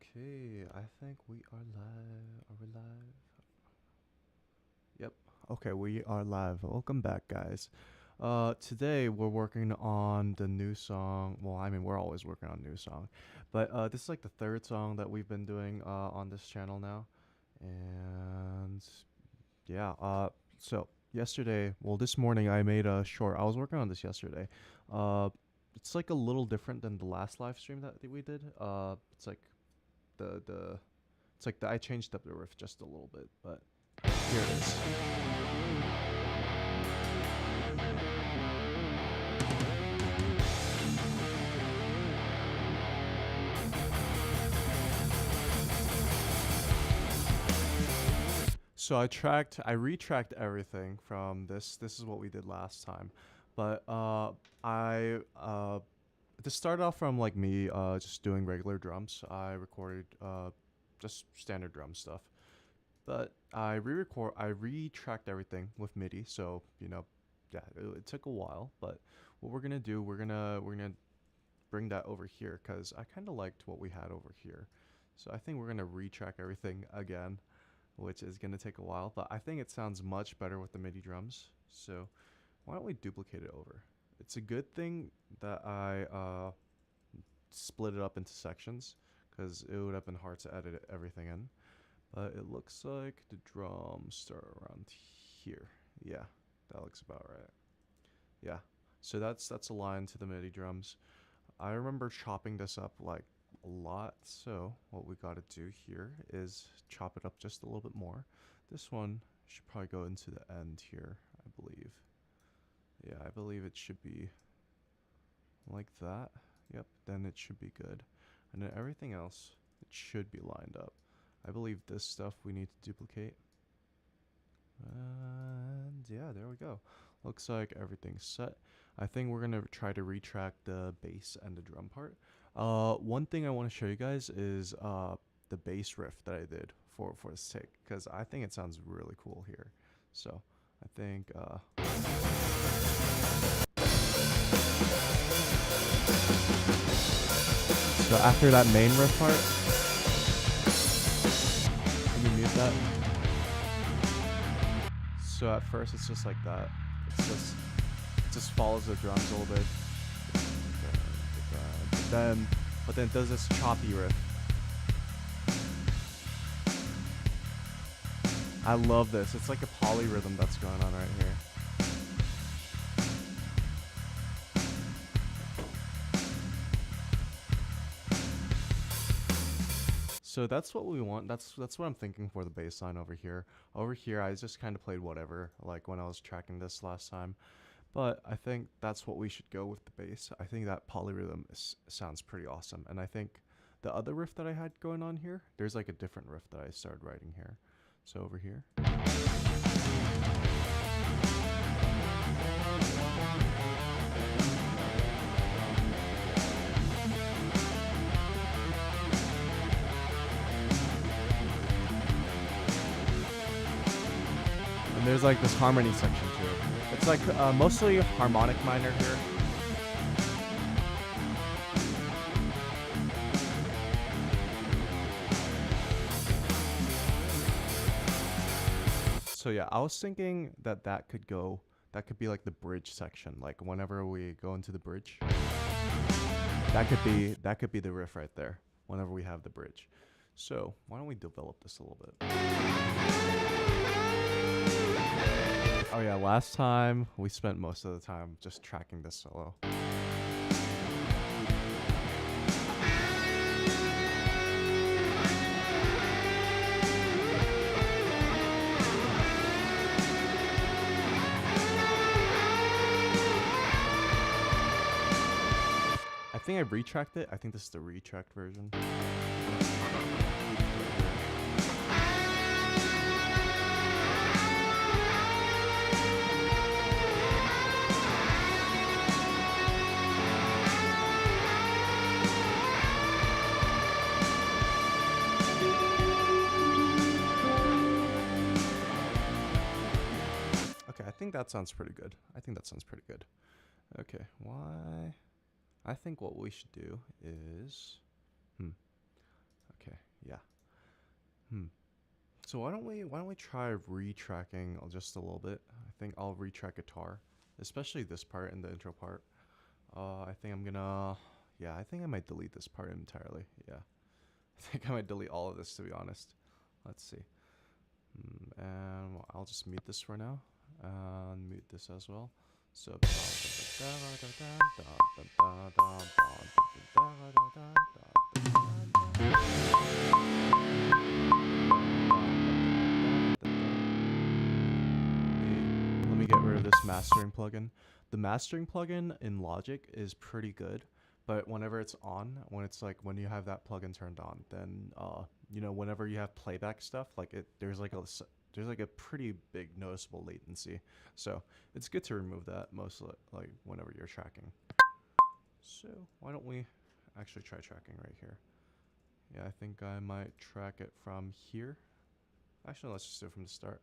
Okay, I think we are live. Are we live? Yep. Okay, we are live. Welcome back, guys. Today we're working on the new song. Well, I mean, we're always working on new song, but this is like the third song that we've been doing on this channel now, and yeah. So yesterday, well, this morning I made a short. I was working on this yesterday. Uh, it's like a little different than the last live stream that we did. It's like the it's like I changed up the riff just a little bit, but here it is. So I retracked everything from this. This is what we did last time, but I this started off from like me just doing regular drums. I recorded just standard drum stuff. But I retracked everything with MIDI, so yeah, it took a while. But what we're gonna do, we're gonna bring that over here because I kind of liked what we had over here. So I think we're gonna retrack everything again, which is gonna take a while. But I think it sounds much better with the MIDI drums. So why don't we duplicate it over? It's a good thing that I split it up into sections because it would have been hard to edit everything in. It looks like the drums start around here. Yeah, that looks about right. Yeah, so that's aligned to the MIDI drums. I remember chopping this up like a lot, so what we gotta do here is chop it up just a little bit more. This one should probably go into the end here, I believe. Yeah, I believe it should be like that. Yep, then it should be good. And then everything else, it should be lined up. I believe this stuff we need to duplicate. And yeah, there we go. Looks like everything's set. I think we're gonna try to retrack the bass and the drum part. One thing I want to show you guys is the bass riff that I did for this take, because I think it sounds really cool here. So I think so after that main riff part, let me mute that. So at first it's just like that. It just follows the drums a little bit. But then it does this choppy riff. I love this. It's like a polyrhythm that's going on right here. So that's what we want. That's what I'm thinking for the bass line over here. Over here, I just kind of played whatever, like when I was tracking this last time. But I think that's what we should go with the bass. I think that polyrhythm sounds pretty awesome. And I think the other riff that I had going on here, there's like a different riff that I started writing here. So over here. And there's like this harmony section too. It's like mostly harmonic minor here. So yeah, I was thinking that that could be like the bridge section. Like whenever we go into the bridge, that could be the riff right there. Whenever we have the bridge. So why don't we develop this a little bit? Oh yeah, last time we spent most of the time just tracking this solo. I think I retracked it. I think this is the retracked version. Okay, I think that sounds pretty good. Okay, why? I think what we should do is, okay, So why don't we try retracking just a little bit? I think I'll retrack guitar, especially this part in the intro part. I think I'm gonna, yeah, I think I might delete this part entirely. Yeah, I think I might delete all of this, to be honest. Let's see. And I'll just mute this for now, and mute this as well. So. Let me get rid of this mastering plugin. The mastering plugin in Logic is pretty good, but whenever it's on, when you have that plugin turned on, then whenever you have playback stuff, there's like a pretty big noticeable latency. So it's good to remove that mostly like whenever you're tracking. So why don't we actually try tracking right here? Yeah, I think I might track it from here. Actually, let's just do it from the start.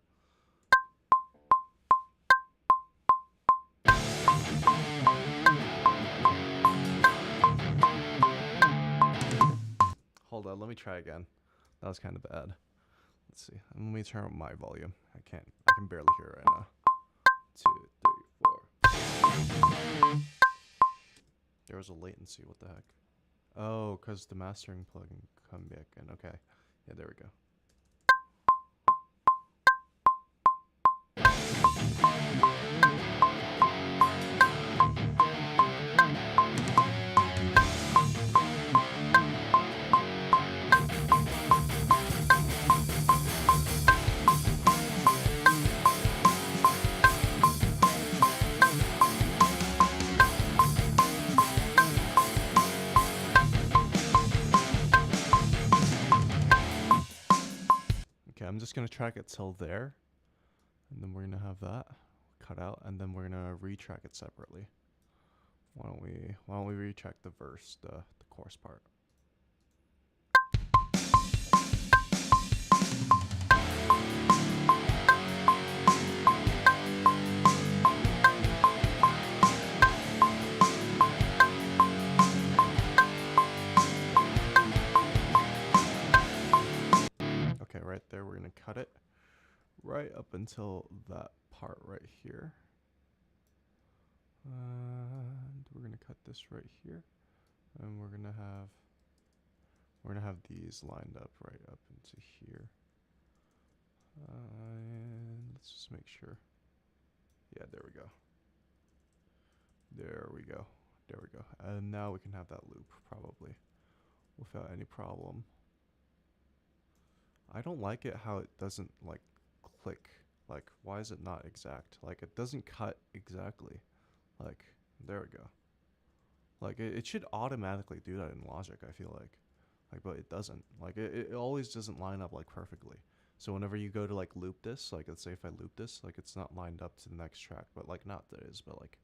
Hold on, let me try again. That was kind of bad. Let's see. Let me turn up my volume. I can barely hear it right now. 2, 3, 4. There was a latency. What the heck? Oh, because the mastering plugin come back in. Okay. Yeah, there we go. Okay, I'm just gonna track it till there, and then we're gonna have that cut out, and then we're gonna retrack it separately. Why don't we retrack the verse, the chorus part? Okay, right there, we're gonna cut it right up until that part right here. And we're gonna cut this right here, and we're gonna have these lined up right up into here. And let's just make sure. Yeah, there we go. There we go. There we go. And now we can have that loop probably without any problem. I don't like it how it doesn't like click. Like, why is it not exact? Like, it doesn't cut exactly. Like, there we go. Like, it should automatically do that in Logic, I feel like. But it doesn't. Like, it always doesn't line up, like, perfectly. So whenever you go to, like, loop this, like, let's say if I loop this, like, it's not lined up to the next track. But, like, not that it is, but, like,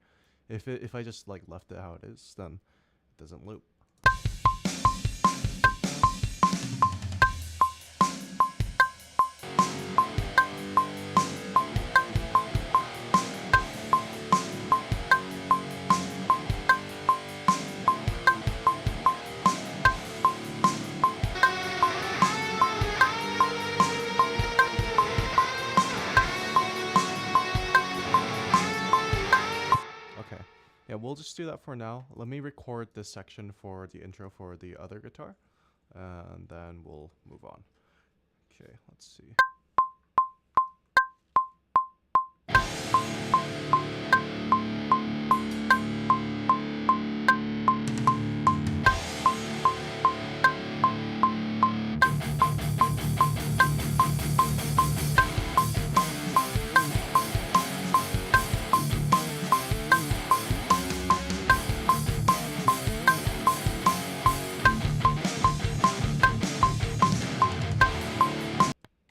if I just, like, left it how it is, then it doesn't loop. Yeah, we'll just do that for now. Let me record this section for the intro for the other guitar, and then we'll move on. Okay, let's see.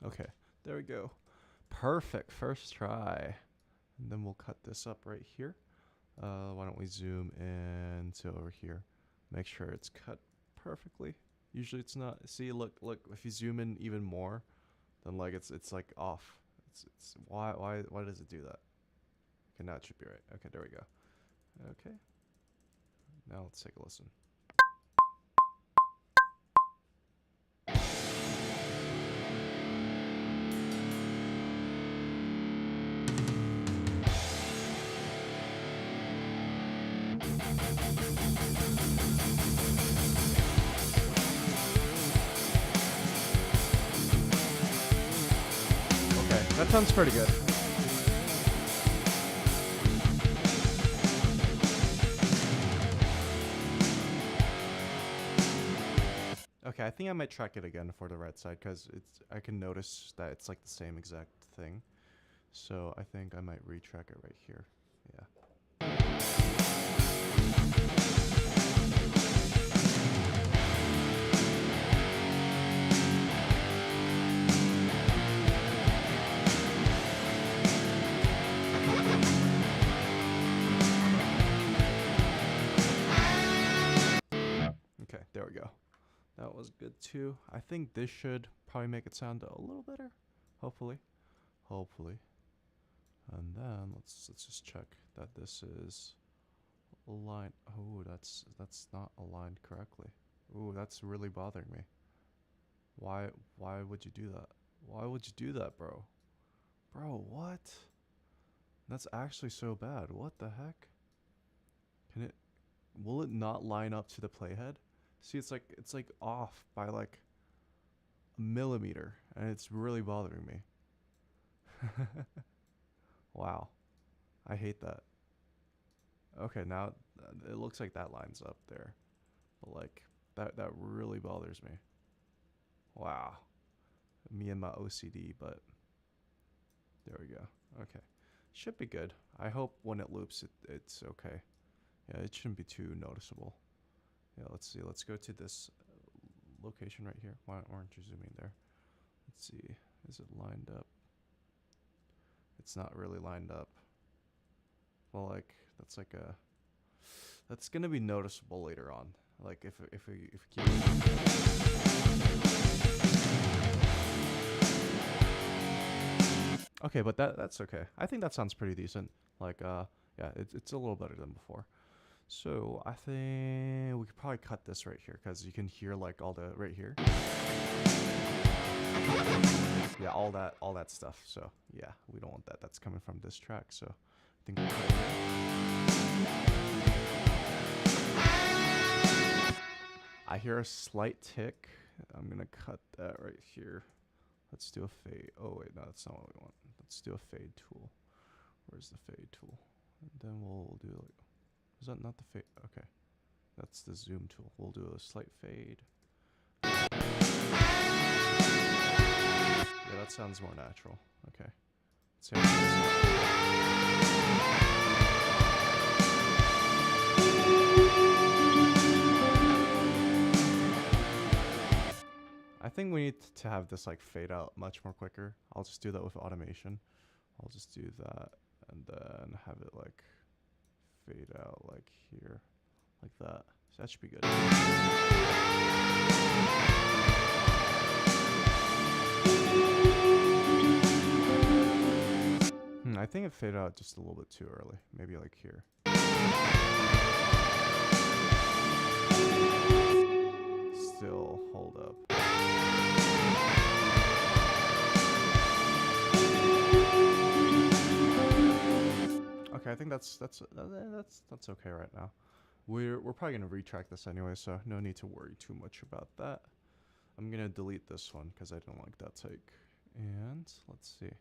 Okay, there we go. Perfect, first try. And then we'll cut this up right here. Why don't we zoom in to over here? Make sure it's cut perfectly. Usually it's not. See, look, if you zoom in even more, then like it's like off. It's why does it do that? Okay, now it should be right. Okay, there we go. Okay. Now let's take a listen. Okay, that sounds pretty good. Okay, I think I might track it again for the right side because I can notice that it's like the same exact thing. So I think I might retrack it right here. Yeah. Okay, there we go. That was good too. I think this should probably make it sound a little better. Hopefully. Hopefully. And then let's just check that this is aligned. Oh, that's not aligned correctly. Ooh, that's really bothering me. Why would you do that? Why would you do that, bro? Bro, what? That's actually so bad. What the heck? Will it not line up to the playhead? See, it's like off by like a millimeter, and it's really bothering me. Wow. I hate that. Okay, now it looks like that lines up there. But like that really bothers me. Wow. Me and my OCD, but there we go. Okay. Should be good. I hope when it loops it's okay. Yeah, it shouldn't be too noticeable. Yeah, let's see. Let's go to this location right here. Why aren't you zooming there? Let's see. Is it lined up? It's not really lined up. Well, like that's gonna be noticeable later on. Like if we keep. Okay, but that's okay. I think that sounds pretty decent. Like yeah, it's a little better than before. So I think we could probably cut this right here because you can hear like all the right here. Yeah, all that stuff. So yeah, we don't want that. That's coming from this track. So I think we'll cut it here. I hear a slight tick. I'm gonna cut that right here. Let's do a fade. Oh wait, no, that's not what we want. Let's do a fade tool. Where's the fade tool? And then we'll do like. Is that not the fade? Okay. That's the zoom tool. We'll do a slight fade. Yeah, that sounds more natural. Okay. Let's see how I think we need to have this like fade out much more quicker. I'll just do that with automation. I'll just do that and then have it like fade out like here, like that. So that should be good. I think it faded out just a little bit too early. Maybe like here. Still hold up. Okay, I think that's okay right now. We're probably gonna retrack this anyway, so no need to worry too much about that. I'm gonna delete this one because I don't like that take. And let's see.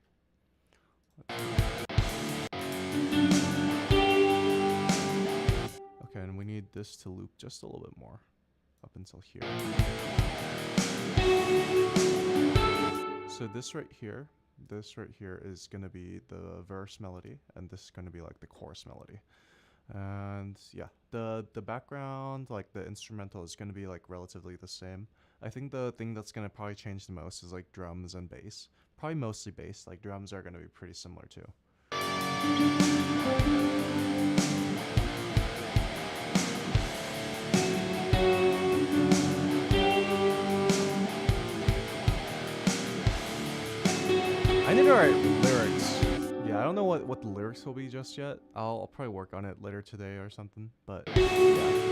Okay, and we need this to loop just a little bit more up until here. So this right here is gonna be the verse melody, and this is gonna be like the chorus melody. And yeah, the background, like the instrumental, is gonna be like relatively the same. I think the thing that's gonna probably change the most is like drums and bass. Probably mostly bass. Like drums are gonna be pretty similar too. I need to write lyrics. Yeah, I don't know what the lyrics will be just yet. I'll probably work on it later today or something. But yeah.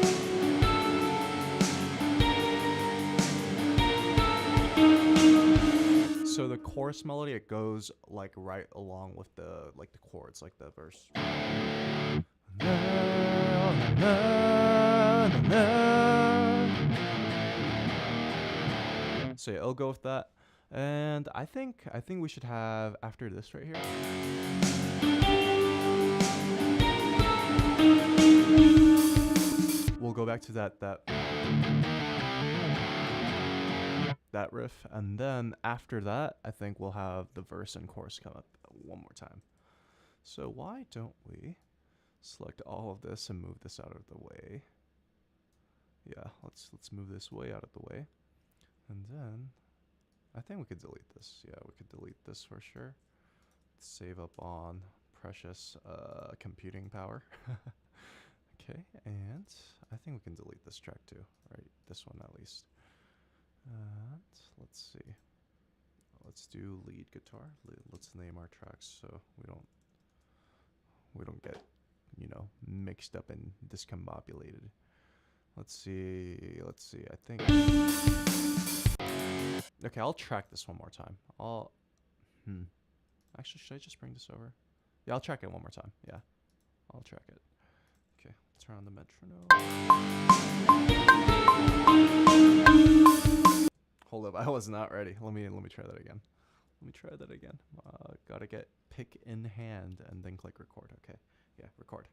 So the chorus melody, it goes like right along with the chords, like the verse. There na, na, na. So yeah, I'll go with that. And I think we should have after this right here. We'll go back to that riff, and then after that, I think we'll have the verse and chorus come up one more time. So why don't we select all of this and move this out of the way? Yeah, let's move this way out of the way, and then I think we could delete this. Yeah, we could delete this for sure. Save up on precious computing power. Okay, and I think we can delete this track too, right? This one at least. And let's see. Let's do lead guitar. Let's name our tracks so we don't get, you know, mixed up and discombobulated. Let's see. I think. Okay, I'll track this one more time. Actually, should I just bring this over? Yeah, I'll track it one more time. Yeah, I'll track it. Okay, turn on the metronome. Hold up, I was not ready. Let me try that again. Gotta get pick in hand and then click record. Okay, yeah, record.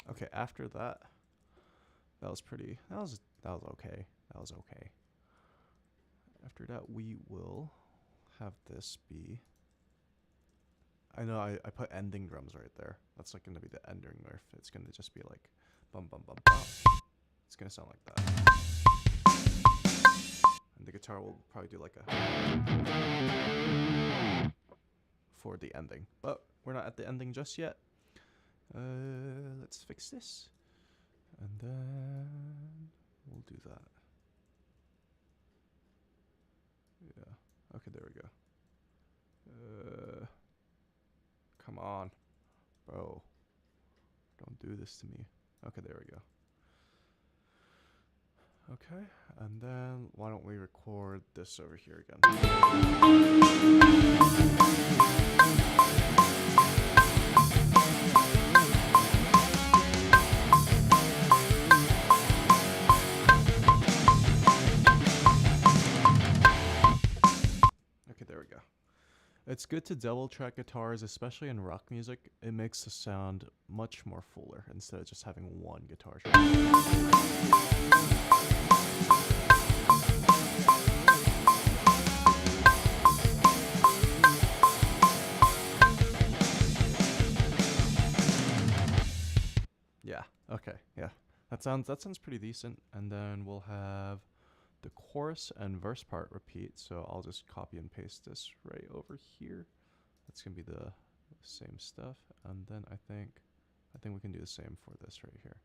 Okay, after that, that was okay. After that, we will have this be. I know I put ending drums right there. That's like gonna be the ending riff. It's gonna just be like bum bum bum bum. It's gonna sound like that. And the guitar will probably do like a for the ending. But we're not at the ending just yet. Let's fix this. And then we'll do that. Yeah. Okay, there we go. Come on, bro. Don't do this to me. Okay, there we go. Okay, and then why don't we record this over here again? Okay, there we go. It's good to double track guitars, especially in rock music. It makes the sound much more fuller instead of just having one guitar track. Yeah, okay, yeah. That sounds pretty decent. And then we'll have the chorus and verse part repeat, so I'll just copy and paste this right over here. That's gonna be the same stuff, and then I think we can do the same for this right here.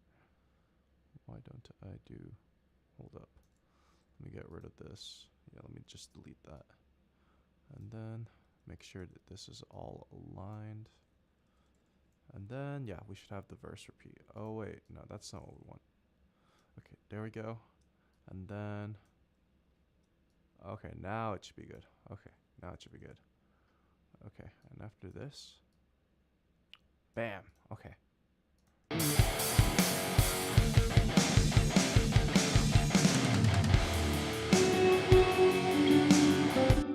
Why don't I do? Hold up. Let me get rid of this. Yeah, let me just delete that, and then make sure that this is all aligned. And then yeah, we should have the verse repeat. Oh wait, no, that's not what we want. Okay, there we go. And then, okay, now it should be good. Okay, now it should be good. Okay, and after this, bam, okay.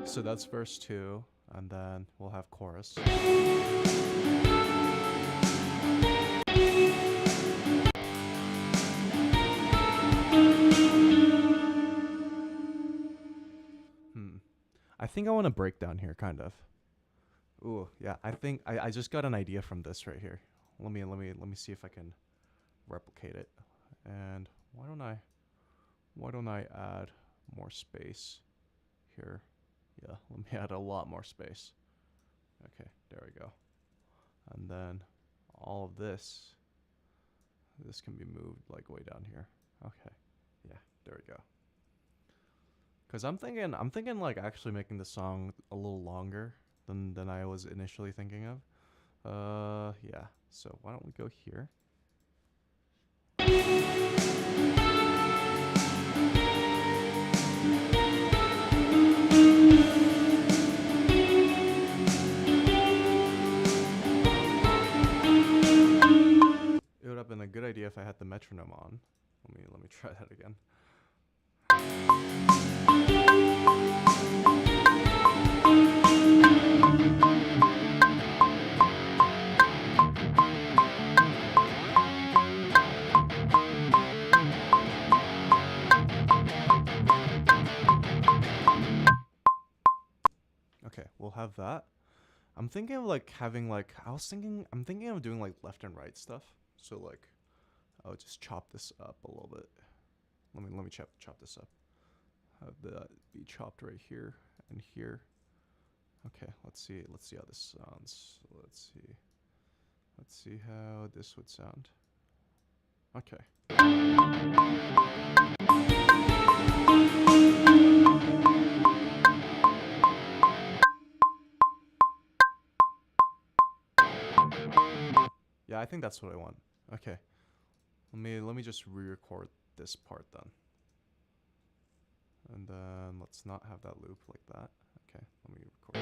So that's verse 2, and then we'll have chorus. I think I want to break down here, kind of. Ooh, yeah. I think I just got an idea from this right here. Let me see if I can replicate it. And why don't I add more space here? Yeah, let me add a lot more space. Okay, there we go. And then all of this can be moved like way down here. Okay, yeah, there we go. Cause I'm thinking like actually making the song a little longer than I was initially thinking of. Yeah. So why don't we go here? It would have been a good idea if I had the metronome on. Let me try that again. Okay, we'll have that. I'm thinking of like having like I'm thinking of doing like left and right stuff. So like I'll just chop this up a little bit. Let me chop this up. Have that be chopped right here and here. Okay, let's see how this sounds. Let's see how this would sound. Okay. Yeah, I think that's what I want. Okay. Let me just re-record this part then. And then let's not have that loop like that. Okay, let me record.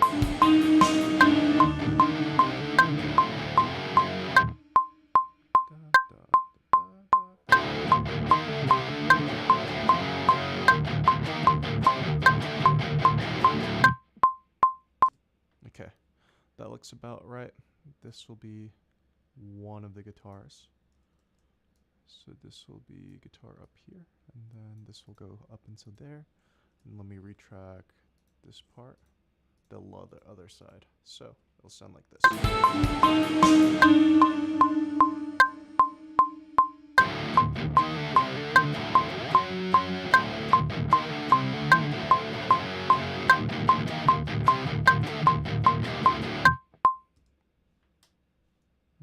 Okay, that looks about right. This will be one of the guitars. So this will be guitar up here, and then this will go up until there. And let me retrack this part, the other side. So it'll sound like this.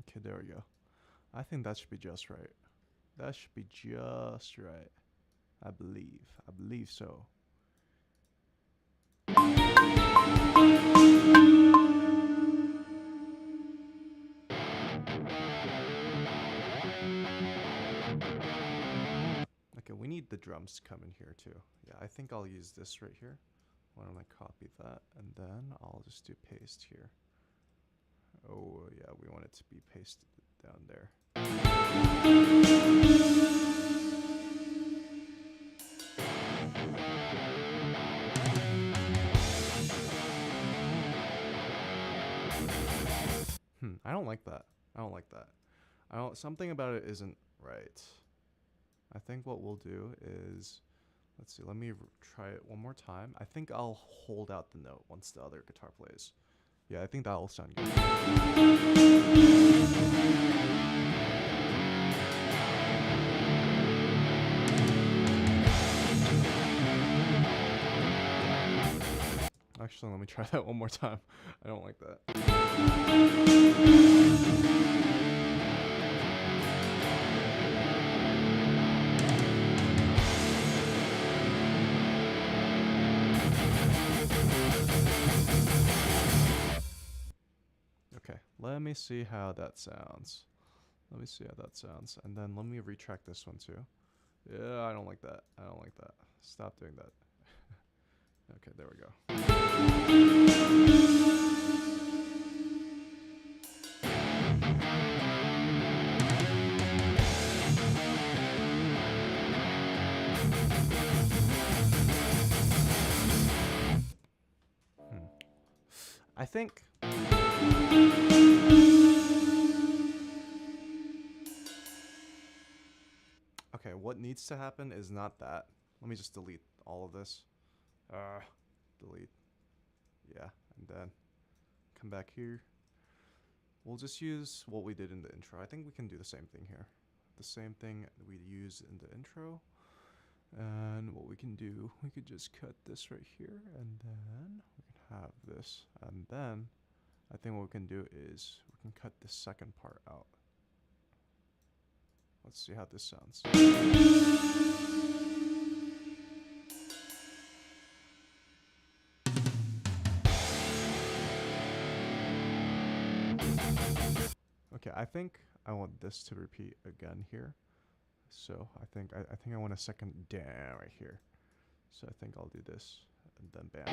Okay, there we go. I think that should be just right. That should be just right. I believe so. Okay, we need the drums to come in here too. Yeah, I think I'll use this right here. Why don't I copy that, and then I'll just do paste here. Oh yeah, we want it to be pasted down there. I don't like that. Something about it isn't right. I think what we'll do is, let's see, let me try it one more time. I think I'll hold out the note once the other guitar plays. Yeah, I think that'll sound good. Actually, let me try that one more time. I don't like that. Okay, let me see how that sounds. And then let me retract this one too. Yeah, I don't like that. Stop doing that. Okay, there we go. I think okay, what needs to happen is not that. Let me just delete all of this. Delete. Yeah, and then come back here. We'll just use what we did in the intro. I think we can do the same thing here. The same thing we used in the intro. And what we can do, we could just cut this right here, and then we can have this. And then I think what we can do is we can cut the second part out. Let's see how this sounds. Okay, I think I want this to repeat again here. So I think I want a second down right here. So I think I'll do this and then bam.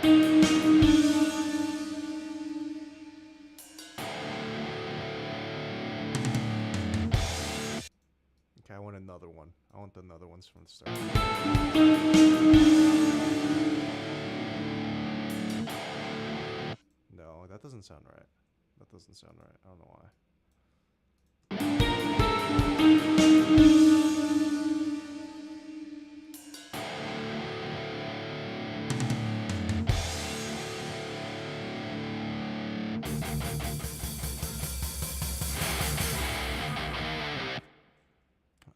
Okay, I want another one. I want another ones from the start. No, that doesn't sound right. That doesn't sound right. I don't know why.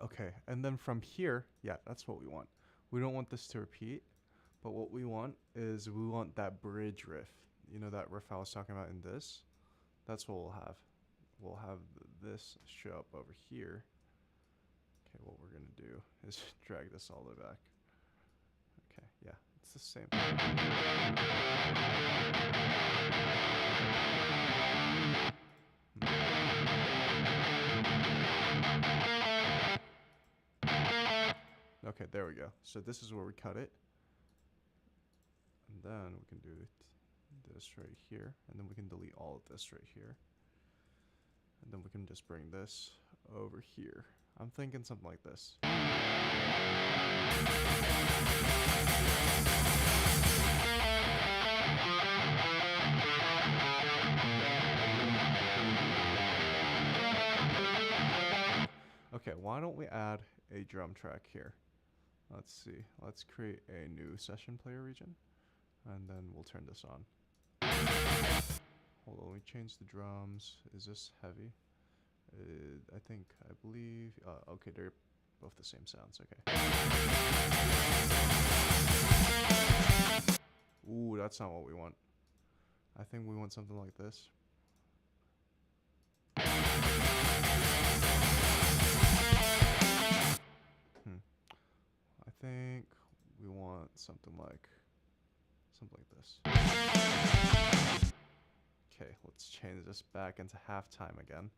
Okay, and then from here, yeah, that's what we want. We don't want this to repeat, but what we want is we want that bridge riff. You know that riff I was talking about in this? That's what we'll have. We'll have this show up over here. Okay, what we're gonna do is drag this all the way back. Okay, yeah, it's the same. Okay, there we go. So this is where we cut it. And then we can do this right here. And then we can delete all of this right here. And then we can just bring this over here. I'm thinking something like this. Okay, why don't we add a drum track here? Let's see. Let's create a new session player region. And then we'll turn this on. Hold on, let me change the drums. Is this heavy? I believe, okay, they're both the same sounds, okay. Ooh, that's not what we want. I think we want something like this. I think we want something like this. Okay, let's change this back into halftime again.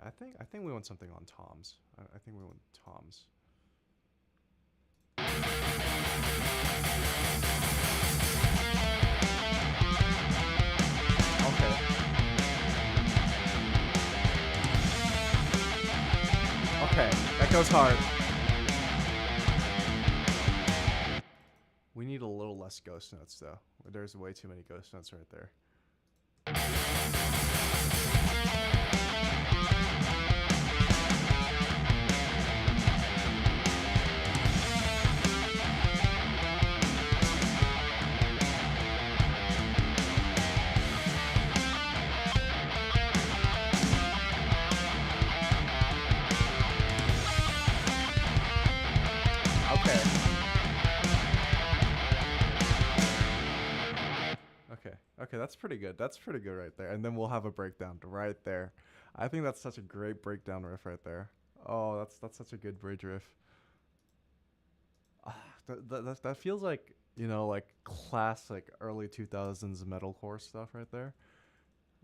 Okay, I think we want something on toms. I think we want toms. Okay, that goes hard. We need a little less ghost notes though. There's way too many ghost notes right there. Okay, that's pretty good. That's pretty good right there. And then we'll have a breakdown right there. I think that's such a great breakdown riff right there. Oh, that's such a good bridge riff. That feels like, you know, like classic early 2000s metalcore stuff right there.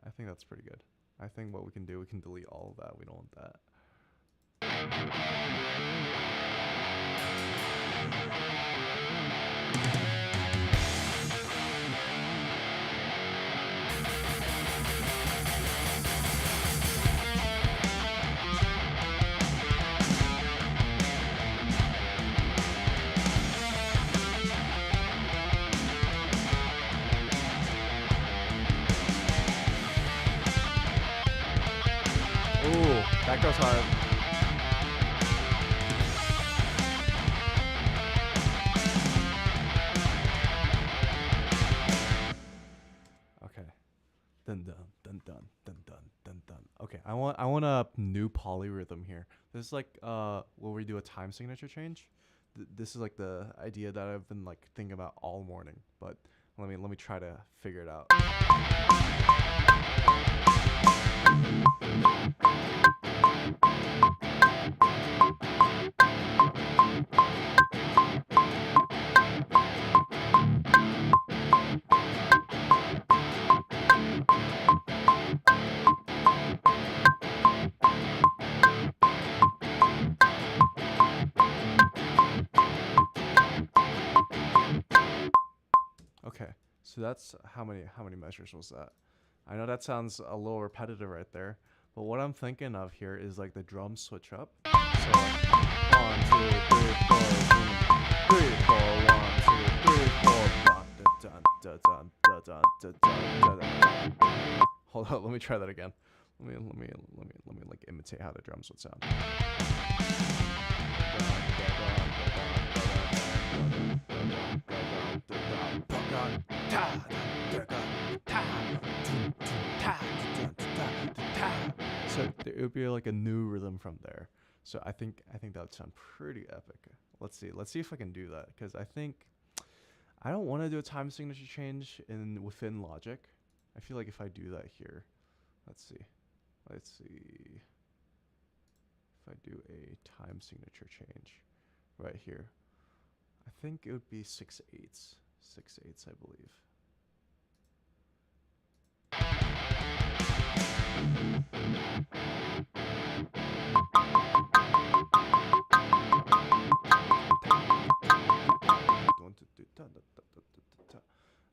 I think that's pretty good. I think what we can do, we can delete all of that. We don't want that. That goes hard. Okay. Dun dun dun dun dun dun dun dun. Okay, I want a new polyrhythm here. This is like where we do a time signature change. This is like the idea that I've been like thinking about all morning, but let me try to figure it out. that's how many measures was that? I know that sounds a little repetitive right there, but what I'm thinking of here is like the drums switch up. So like 1, 2, 3, 4, 3, 4, 1, 2, 3, 4. Dun, dun, dun, dun, dun, dun, dun, dun, dun. Hold on, let me try that again. Let me like imitate how the drums would sound. So it would be like a new rhythm from there. So I think that would sound pretty epic. Let's see if I can do that, because I don't want to do a time signature change within Logic. I feel like if I do that here, let's see if I do a time signature change right here, I think it would be 6/8, I believe.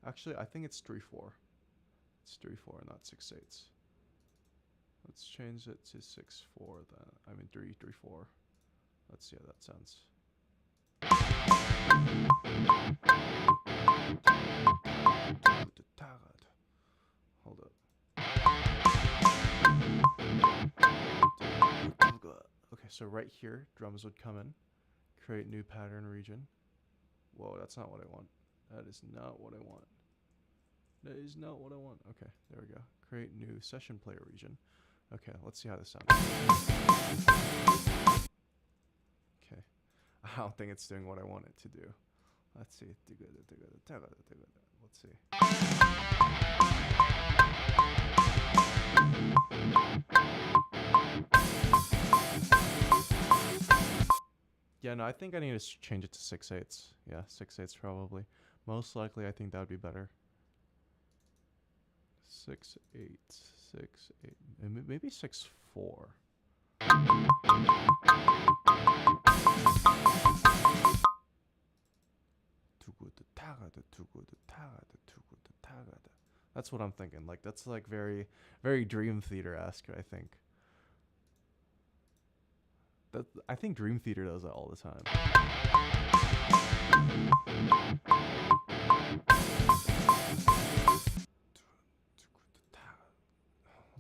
Actually, I think it's 3/4. It's 3/4, not 6/8. Let's change it to 6/4 then. I mean 3/4. Let's see how that sounds. Hold up. Okay, so right here, drums would come in, create new pattern region. Whoa, that's not what I want. That is not what I want. That is not what I want. Okay, there we go. Create new session player region. Okay, let's see how this sounds. Okay, I don't think it's doing what I want it to do. Let's see. Let's see. Yeah, no, I think I need to change it to 6/8. Yeah, 6/8 probably. Most likely, I think that would be better. 6/8, 6/8, maybe 6/4. That's what I'm thinking. Like that's like very, very Dream Theater-esque, I think. I think Dream Theater does that all the time.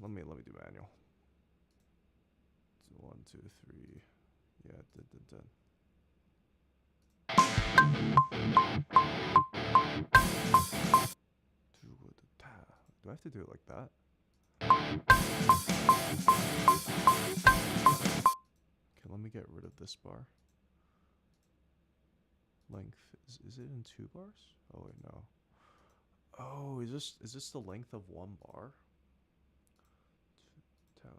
Let me do manual. 1, 2, 3. Yeah, did. Do I have to do it like that? Okay, let me get rid of this bar. Length is it in 2 bars? Oh wait, no. Oh, is this the length of 1 bar? Okay.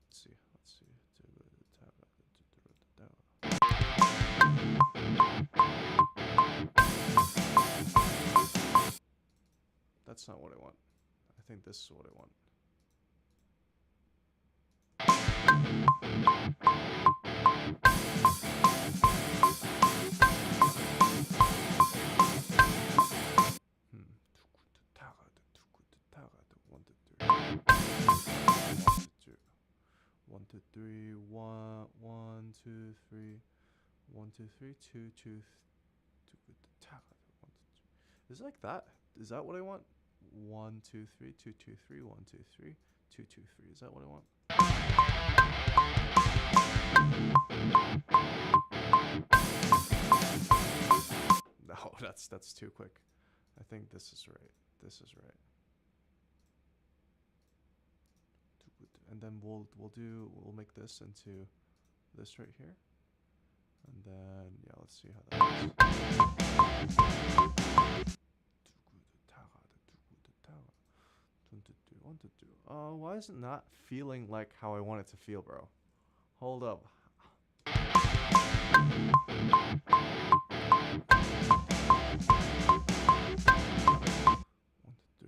Let's see. That's not what I want. I think this is what I want. One, two, three, 1, 2, 3, 1, 2, 3, 2, 2. Is it like that? Is that what I want? 1, 2, 3, 2, 2, 3, 1, 2, 3, 2, 2, 3. Is that what I want? No, that's too quick. I think this is right. And then we'll make this into this right here. And then yeah, let's see how that is. Why is it not feeling like how I want it to feel, bro? Hold up.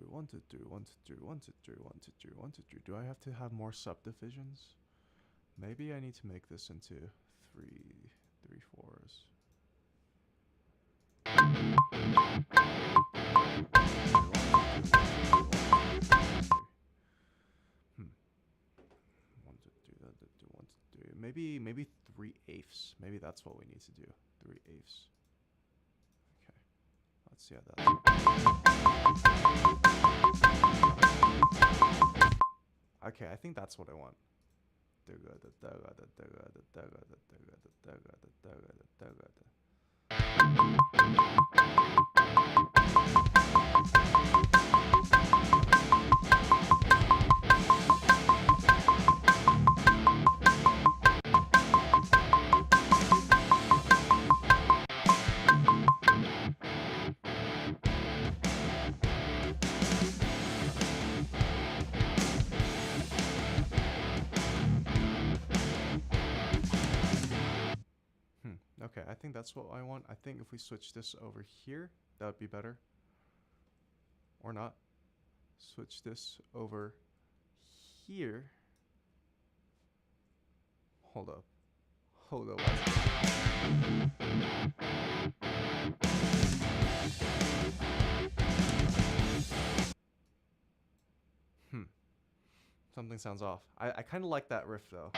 1, 2, 3, 1, 2, 3, 1, 2, 3, 1, 2, 3, 1, 2, 3. Do I have to have more subdivisions? Maybe I need to make this into 3/4s. Maybe 3/8. Maybe that's what we need to do. 3/8. Okay. Let's see how that. Okay, I think that's what I want. Okay, I think that's what I want. I think if we switch this over here, that would be better. Or not. Switch this over here. Hold up. Hold up. Something sounds off. I kind of like that riff though.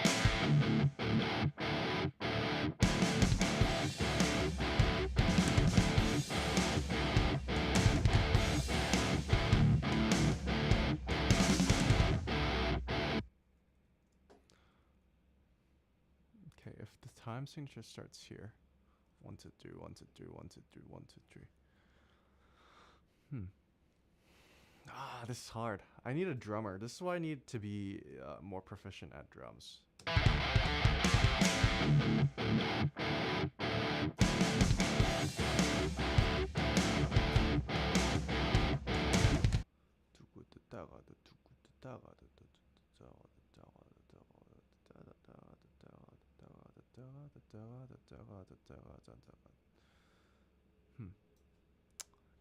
Okay, if the time signature starts here, 1 2 3 1 2 3 1 2 3 1 2 3. This is hard. I need a drummer. This is why I need to be more proficient at drums.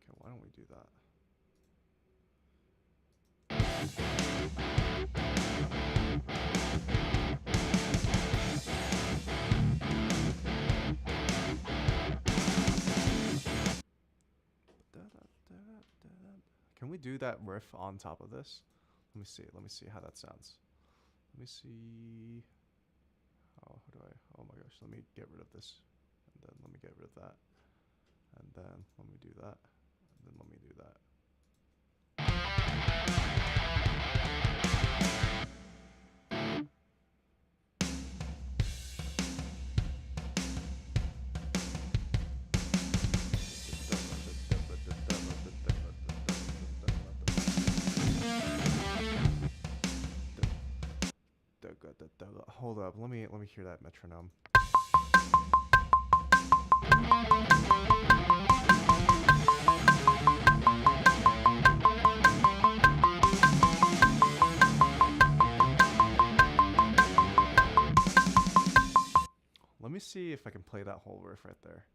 Okay, why don't we do that? Can we do that riff on top of this? Let me see. Let me see how that sounds. Let me see. How do I? Oh my gosh. Let me get rid of this. And then let me get rid of that. And then let me do that. And then let me do that. Hold up, let me hear that metronome. Let me see if I can play that whole riff right there.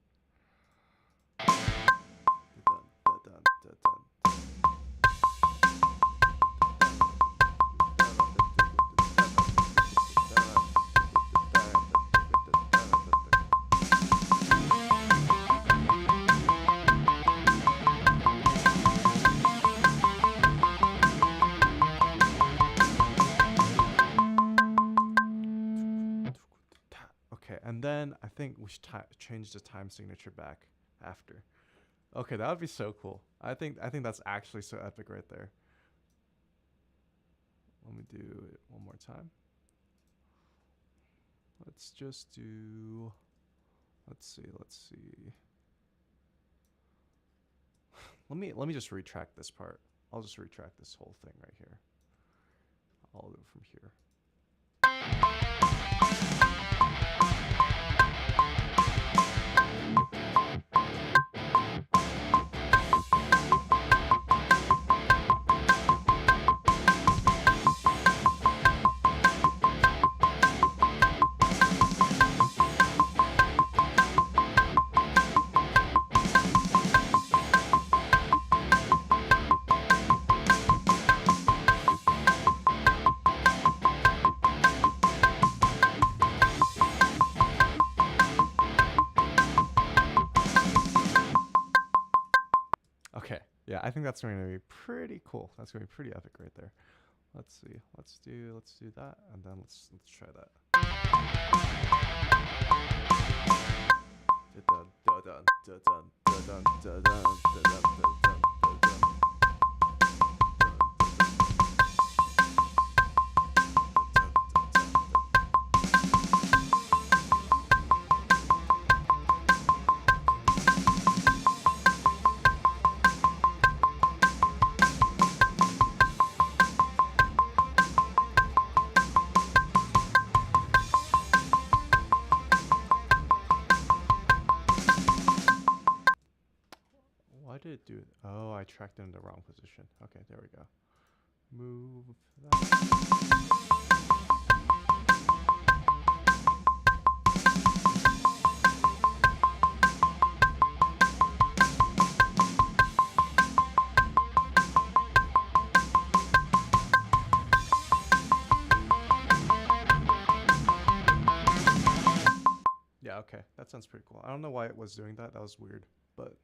And then I think we should change the time signature back after. Okay, that would be so cool. I think that's actually so epic right there. Let me do it one more time. Let's just do. Let's see. let me just retract this part. I'll just retract this whole thing right here. I'll go from here. that's going to be pretty cool. That's going to be pretty epic right there. Let's see. Let's do that, and then let's try that. Why did it do it? Oh, I tracked it in the wrong position. Okay, there we go. Move that. Yeah, okay. That sounds pretty cool. I don't know why it was doing that. That was weird, but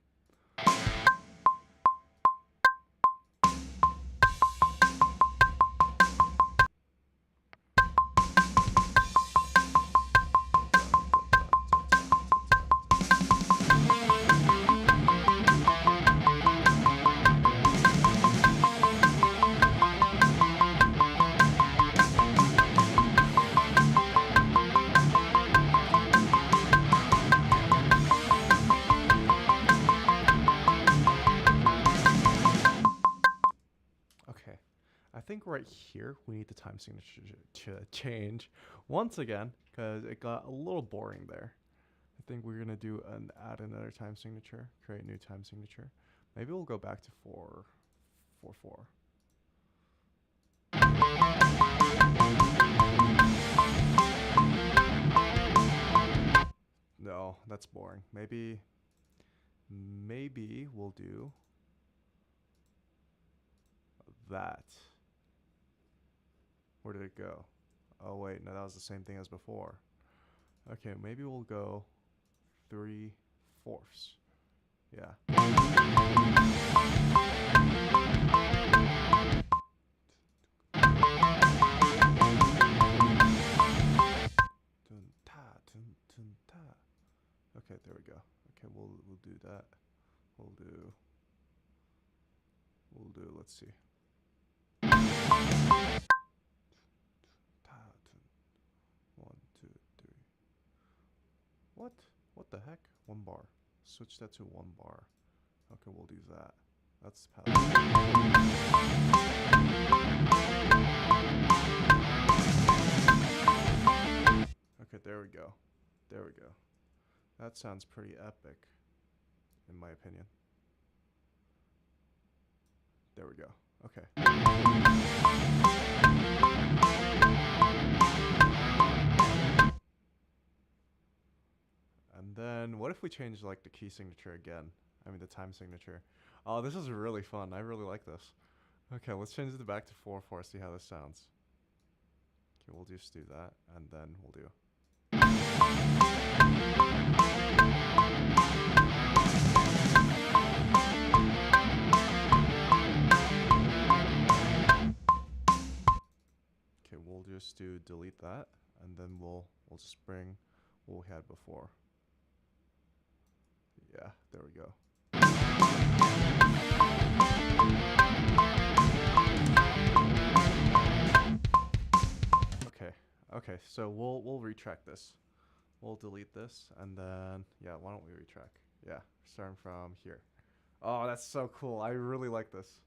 okay. I think right here we need the time signature to change once again because it got a little boring there. I think we're gonna do an add another time signature, create new time signature. Maybe we'll go back to 444. No, that's boring. Maybe we'll do that. Where did it go? Oh wait, no, that was the same thing as before. Okay, maybe we'll go 3/4. Yeah. Okay, there we go. Okay, we'll do that. We'll do. Let's see. 1, 2, 3. What? What the heck? 1 bar. Switch that to 1 bar. Okay, we'll do that. That's the pattern. Okay, there we go. There we go. That sounds pretty epic, in my opinion. There we go. Okay. And then what if we change like the key signature again? I mean the time signature. Oh, this is really fun. I really like this. Okay, let's change it back to 4/4, see how this sounds. Okay, we'll just do that, and then we'll do. Okay, we'll just do delete that, and then we'll just bring what we had before. Yeah, there we go. Okay, so we'll retrack this. We'll delete this, and then yeah, why don't we retrack? Yeah, starting from here. Oh, that's so cool. I really like this.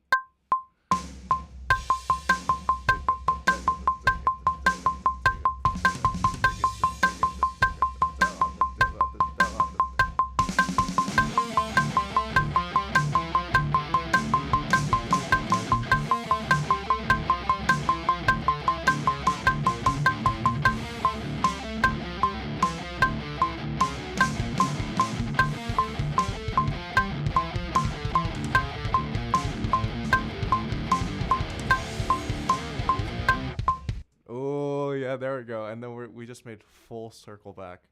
Oh yeah, there we go. And then we just made full circle back.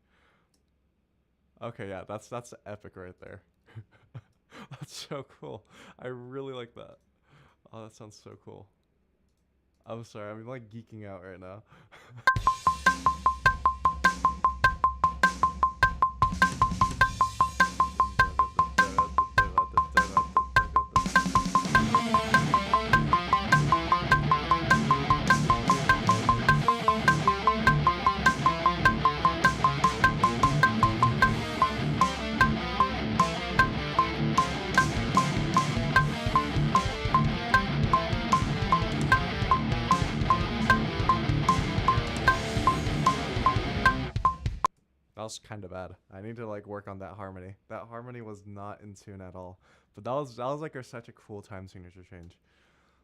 Okay, yeah, that's epic right there. That's so cool. I really like that. Oh, that sounds so cool. I'm sorry, I'm like geeking out right now. That was kind of bad. I need to like work on that harmony. That harmony was not in tune at all. But that was like such a cool time signature change.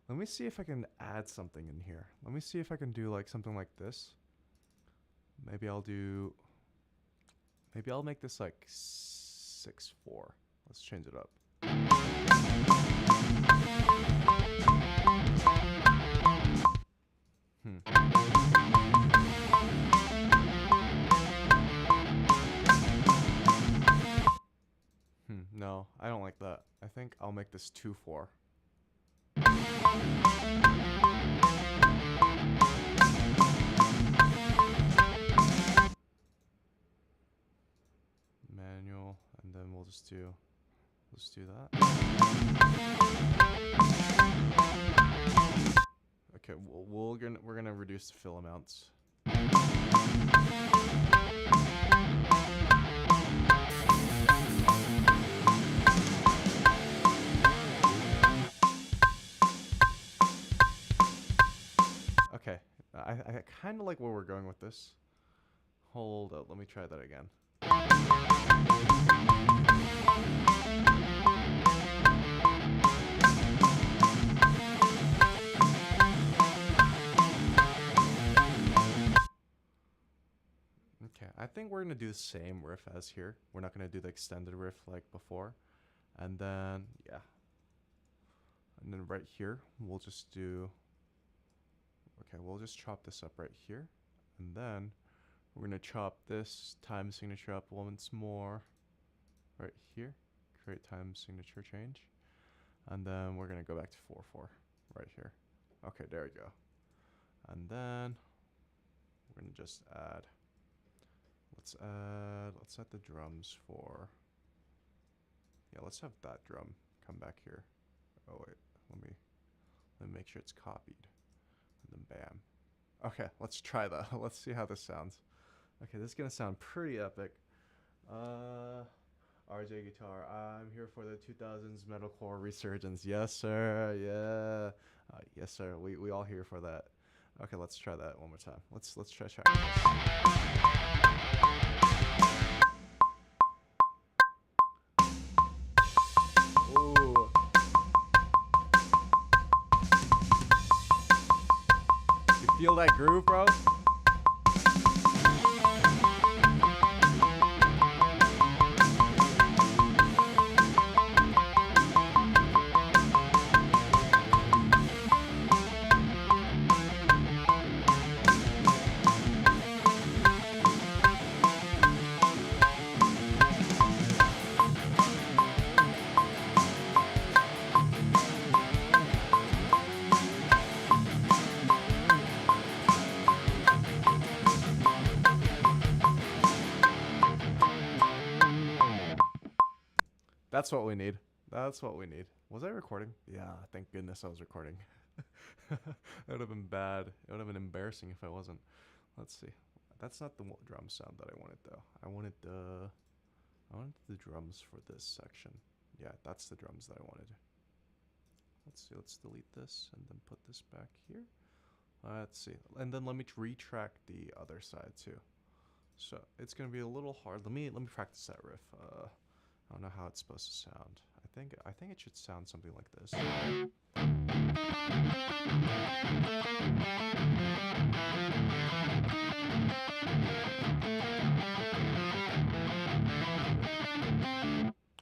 Let me see if I can add something in here. Let me see if I can do like something like this. Maybe I'll do. Maybe I'll make this like 6/4. Let's change it up. No, I don't like that. I think I'll make this 2/4. Manual, and then we'll just do that. Okay, we're gonna reduce the fill amounts. Okay, I kind of like where we're going with this. Hold up, let me try that again. Okay, I think we're gonna do the same riff as here. We're not gonna do the extended riff like before. And then, yeah. And then right here, we'll just do... Okay, we'll just chop this up right here. And then we're gonna chop this time signature up once more right here. Create time signature change. And then we're gonna go back to 4/4 right here. Okay, there we go. And then we're gonna just add... Let's add the drums for... Yeah, let's have that drum come back here. Oh wait, let me make sure it's copied. And then bam. Okay, let's try that. Let's see how this sounds. Okay, this is gonna sound pretty epic. RJ Guitar, I'm here for the 2000s metalcore resurgence. Yes, sir. Yeah. Yes, sir. We all here for that. Okay, let's try that one more time. Let's try this. Ooh. You feel that groove, bro? That's what we need. That's what we need. Was I recording? Yeah, thank goodness I was recording. It would have been bad. It would have been embarrassing if I wasn't. Let's see. That's not the drum sound that I wanted though. I wanted the drums for this section. Yeah, that's the drums that I wanted. Let's see. Let's delete this and then put this back here. Let's see. And then let me retrack the other side too. So it's gonna be a little hard. Let me practice that riff. I don't know how it's supposed to sound. I think it should sound something like this.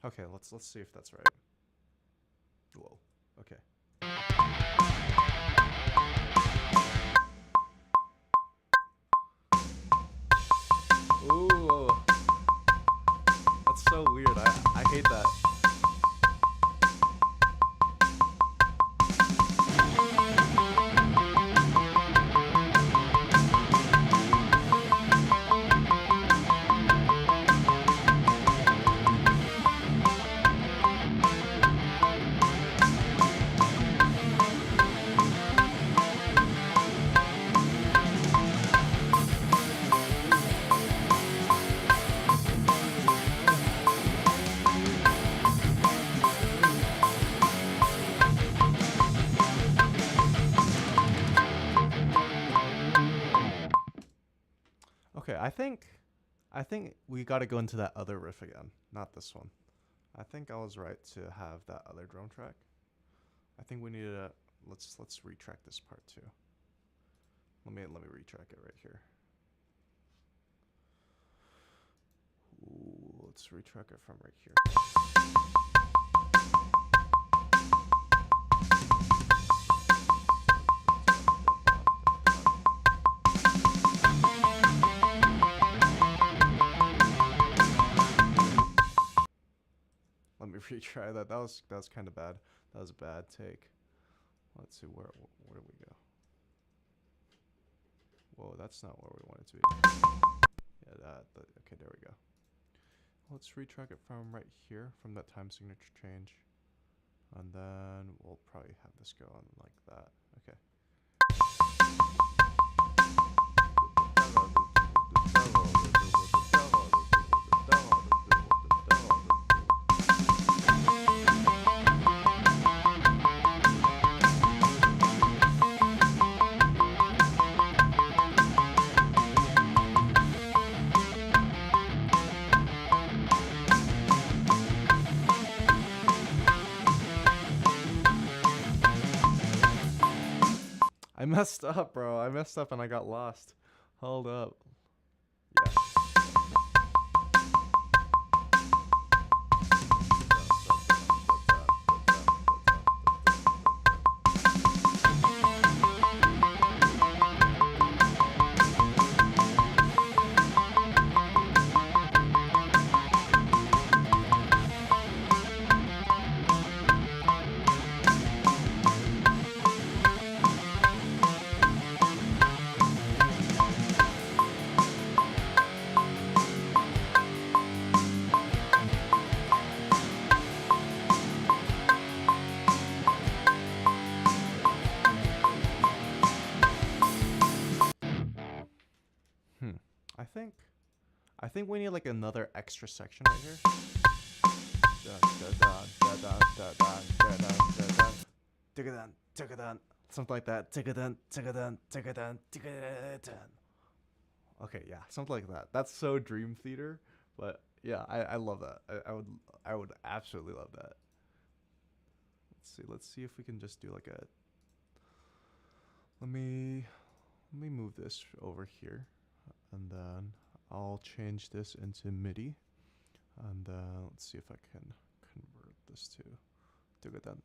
Okay, let's see if that's right. Whoa. Okay. Ooh. That's so weird. I hate that. I think we got to go into that other riff again, not this one. I think I was right to have that other drum track. I think we need to let's retrack this part too. Let me retrack it right here. Ooh, let's retrack it from right here. Let me retry that. That was kind of bad. That was a bad take. Let's see where do we go? Whoa, that's not where we want it to be. Yeah, okay, there we go. Let's retrack it from right here, from that time signature change. And then we'll probably have this go on like that. Okay. I messed up, bro. I messed up and I got lost. Hold up. Yeah. I think we need like another extra section right here. Something like that. Okay, yeah, something like that. That's so Dream Theater, but yeah, I love that. I would absolutely love that. Let's see if we can just do like a. Let me move this over here, and then I'll change this into MIDI, and let's see if I can convert this to Tugadan.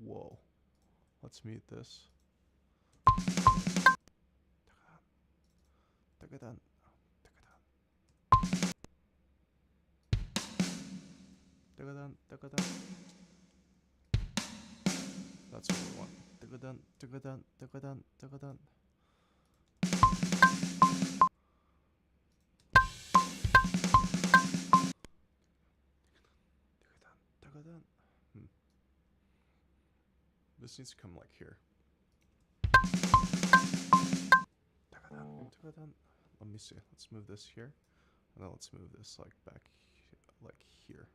Whoa, let's mute this. Tugadan. That's what we want. This needs to come like here. Let me see. Let's move this here, and then let's move this like back, like here.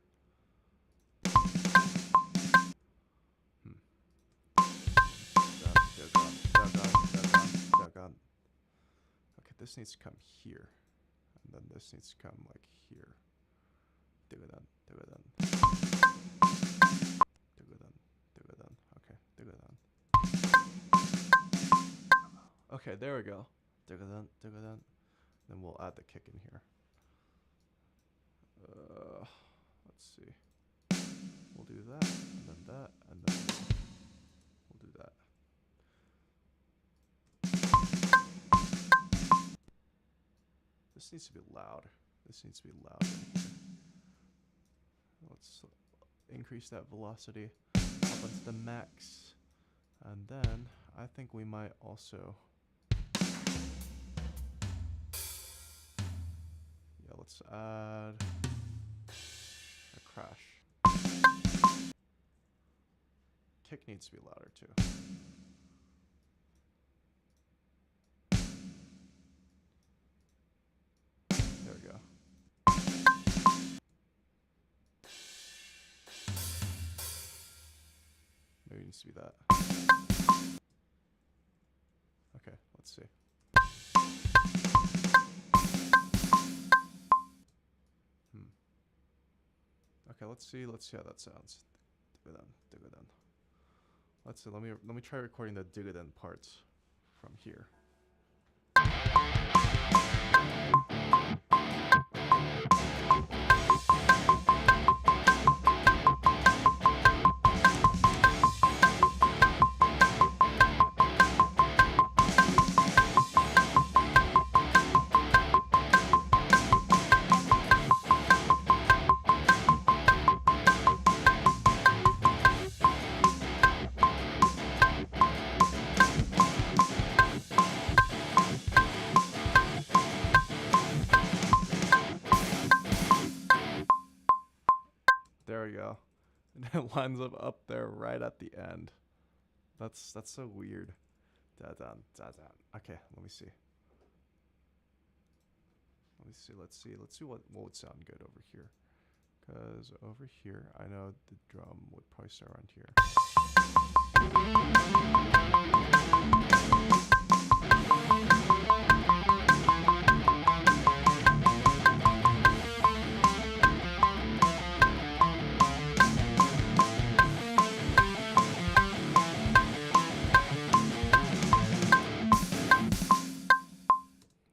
Okay, this needs to come here, and then this needs to come like here. Okay, there we go. Then we'll add the kick in here. Let's see. We'll do that, and then that, and then we'll do that. This needs to be loud. Let's increase that velocity up onto the max. And then I think we might also. Yeah, let's add a crash. Kick needs to be louder too. There we go. Maybe needs to be that. Okay, let's see. Okay, let's see how that sounds. Digodan. Let's see, let me try recording the digodan parts from here. There we go. And it lines up there right at the end. That's so weird. Da-dan. Okay, let me see. Let's see what would sound good over here. Because over here, I know the drum would probably start around here.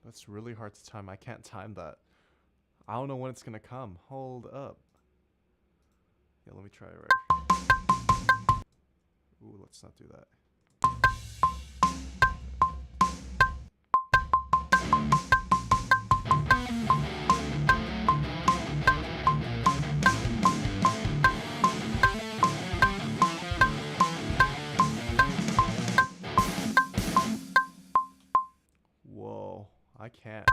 That's really hard to time. I can't time that. I don't know when it's gonna come. Hold up. Yeah, let me try it right. Ooh, let's not do that. Whoa, I can't.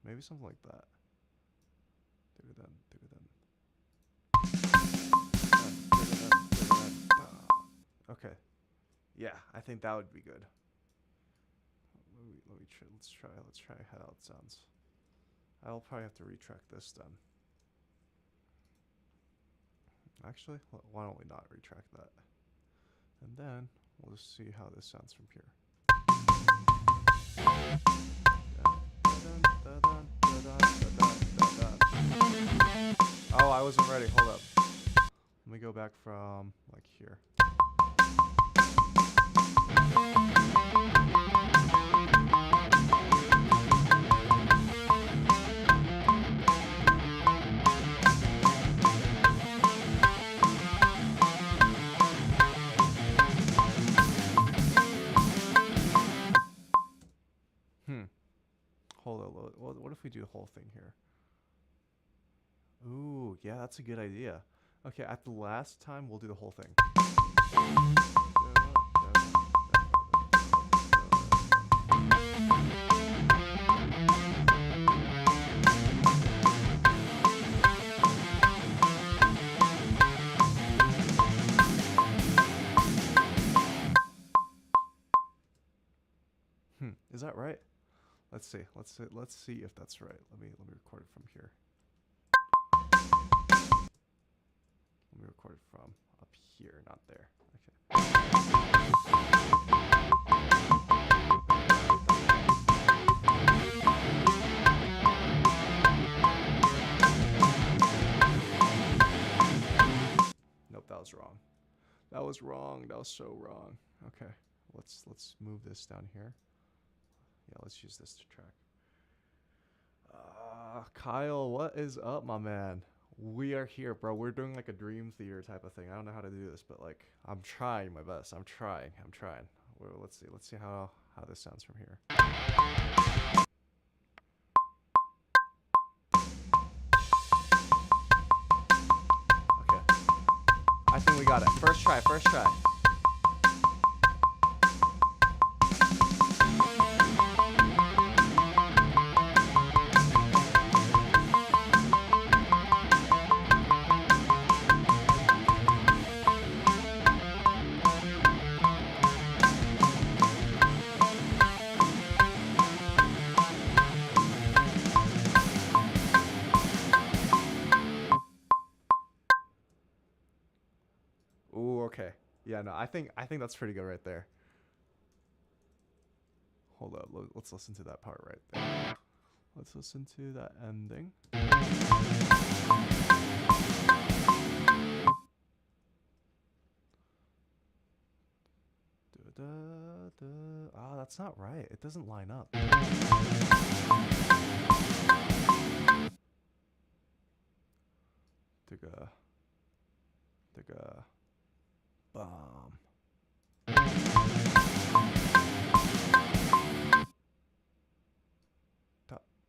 Maybe something like that. Okay. Yeah, I think that would be good. Let's try how it sounds. I'll probably have to retrack this then. Actually, why don't we not retract that? And then we'll just see how this sounds from here. Oh, I wasn't ready. Hold up. Let me go back from like here. Hold on. What if we do the whole thing here? Ooh, yeah, that's a good idea. Okay, at the last time, we'll do the whole thing. Is that right? Let's see if that's right. Let me record it from here. Let me record it from up here, not there. Okay. Nope, that was wrong. That was wrong. That was so wrong. Okay, let's move this down here. Yeah, let's use this to track. Kyle, what is up, my man? We are here, bro. We're doing like a dream theater type of thing. I don't know how to do this, but like I'm trying my best. I'm trying. Well, let's see how this sounds from here. Okay. I think we got it. First try. no. I think that's pretty good right there. Hold up. Let's listen to that part right there. Let's listen to that ending. Ah, that's not right. It doesn't line up. Digga. Digga. Bomb.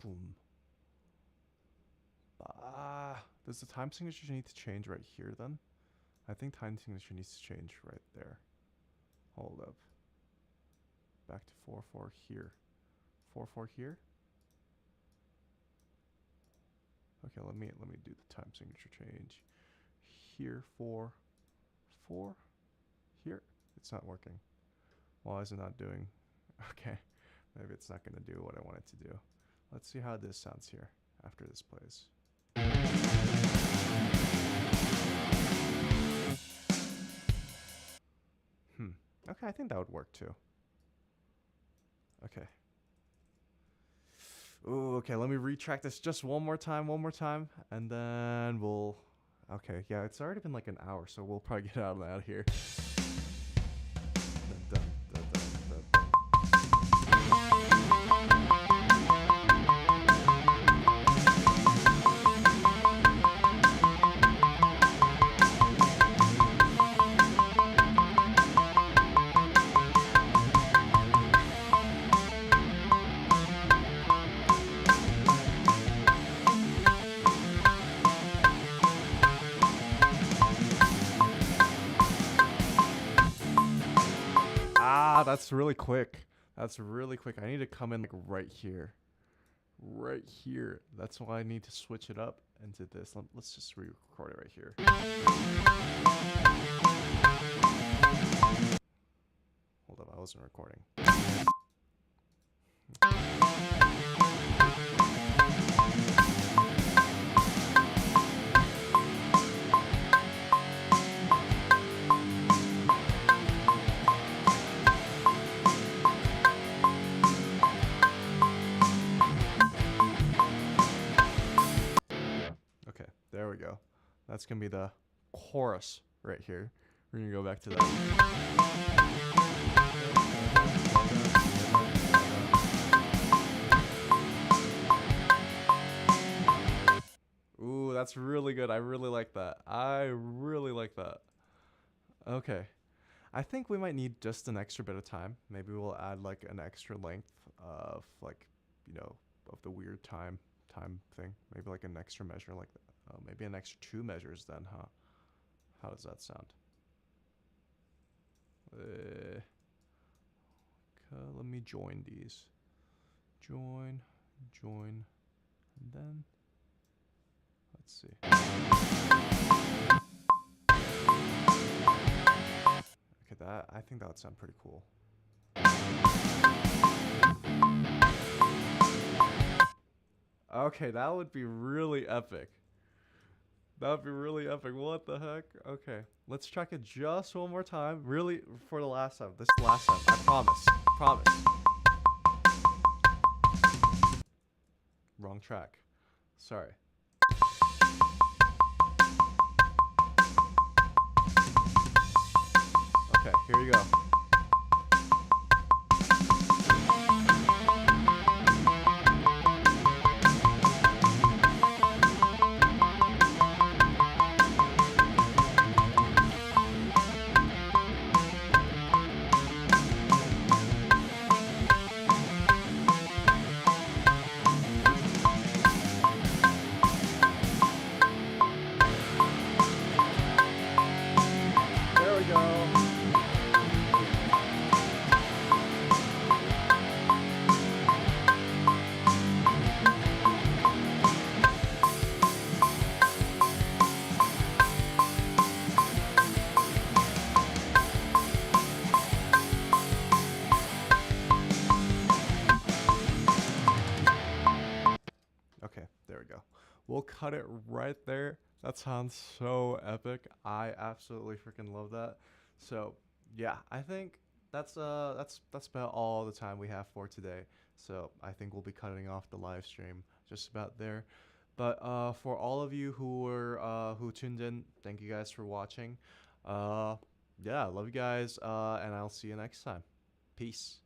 Boom. Does the time signature need to change right here then? I think time signature needs to change right there. Hold up. Back to 4-4 here. 4-4 here. Okay, let me do the time signature change. Here 4-4. Here. It's not working. Why is it not doing? Okay. Maybe it's not gonna do what I want it to do. Let's see how this sounds here after this plays. Okay, I think that would work too. Okay. Ooh, okay, let me retrack this just one more time, and then we'll... Okay, yeah, it's already been like an hour, so we'll probably get out of here. Dun, dun, dun, dun, dun, that's really quick. That's really quick. I need to come in like right here. Right here. That's why I need to switch it up into this. Let's just re-record it right here. Hold up, I wasn't recording. There we go. That's going to be the chorus right here. We're going to go back to that. Ooh, that's really good. I really like that. I really like that. Okay. I think we might need just an extra bit of time. Maybe we'll add like an extra length of like, you know, of the weird time thing. Maybe like an extra measure like that. Maybe an extra 2 measures then, huh? How does that sound? Okay, let me join these. Join, and then let's see. Okay, I think that would sound pretty cool. Okay, that would be really epic. That would be really epic. What the heck? Okay, let's track it just one more time. Really, for the last time. This is the last time. I promise. Promise. Wrong track. Sorry. Okay, here you go. We'll cut it right there. That sounds so epic. I absolutely freaking love that. So Yeah, I think that's about all the time we have for today. So I think we'll be cutting off the live stream just about there. But for all of you who tuned in, thank you guys for watching. Uh, yeah, love you guys, and I'll see you next time. Peace.